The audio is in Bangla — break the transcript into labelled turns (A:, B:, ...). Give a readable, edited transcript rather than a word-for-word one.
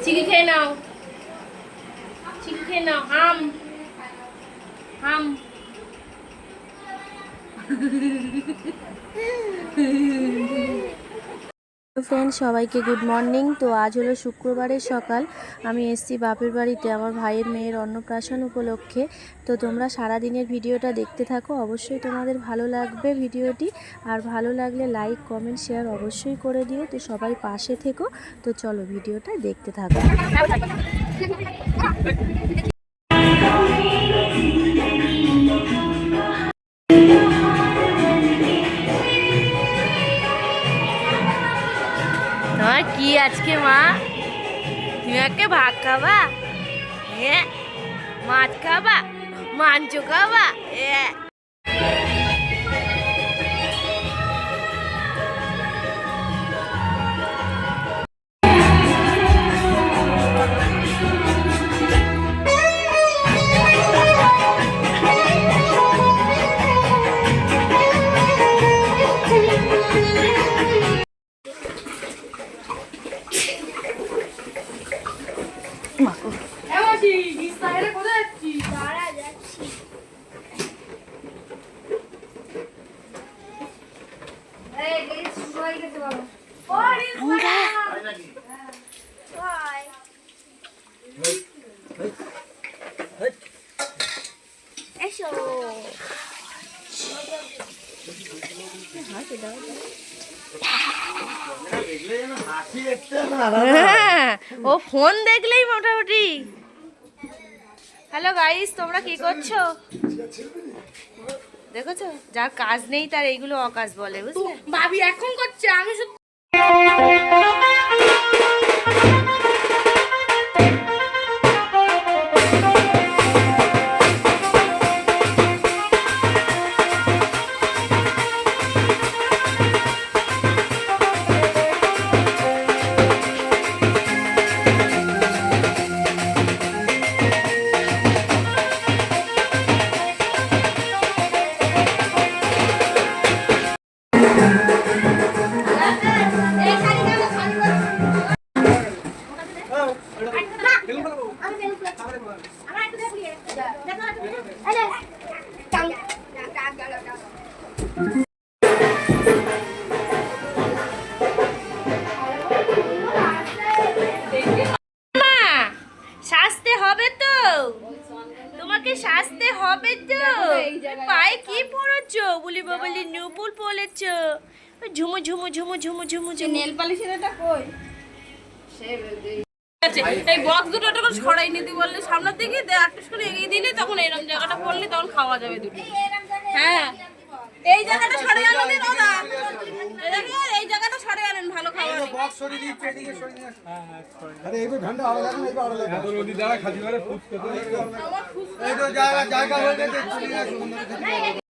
A: চিকি খেয়ে নাও, চিকি খেয়ে নাও। হাম হাম।
B: ফ্রেন্ডস, সবাইকে গুড মর্নিং। তো আজ হলো শুক্রবারের সকাল। আমি এসেছি বাপের বাড়িতে আমার ভাইয়ের মেয়ের অন্নপ্রাশন উপলক্ষে। তো তোমরা সারা দিনের ভিডিওটা দেখতে থাকো, অবশ্যই তোমাদের ভালো লাগবে ভিডিওটি। আর ভালো লাগলে লাইক কমেন্ট শেয়ার অবশ্যই করে দিও। তো সবাই পাশে থেকো। তো চলো ভিডিওটা দেখতে থাকো।
A: তোমার কি আজকে মা? তুমি আজকে ভাত খাবা? হ্যাঁ। মাছ খাবা? মাংস খাবা? হ্যাঁ। ও ফোন দেখলেই মোটামুটি। হ্যালো গাইস, তোমরা কি করছো? দেখেছো, যার কাজ নেই তার এইগুলো অকাজ বলে, বুঝলে? ভাবি এখন করছে, আমি শুধু সাজতে হবে তো, তোমাকে সাজতে হবে তো। পায়ে কি পরেছো? বুলি বাবলি নিউপুল পরেছো। ঝুমু ঝুমু ঝুমু ঝুমু ঝুমু ঝুমু। নেল পালিশের এটা কই? এই বক্স দুটো তখন ছড়াই নিতে বললে সামনের দিকে একটা করে এগিয়ে দিলে তখন এরকম জায়গাটা পড়লে তখন খাওয়া যাবে দুটো। হ্যাঁ, এই জায়গাটা সরিয়ে আনেন দাদা, এই জায়গাটা সরিয়ে আনেন, ভালো খাওয়া নেই। বক্স সরিয়ে দিচ্ছে, এদিকে সরিয়ে নিয়ে আসুন। হ্যাঁ আরে এইবার ঠান্ডা হবে না, এইবার আরো লাগে। এত রোদি জায়গা খাজি করে ফুসকে তো এই তো জায়গা হয়ে গেছে, চলে আসুন।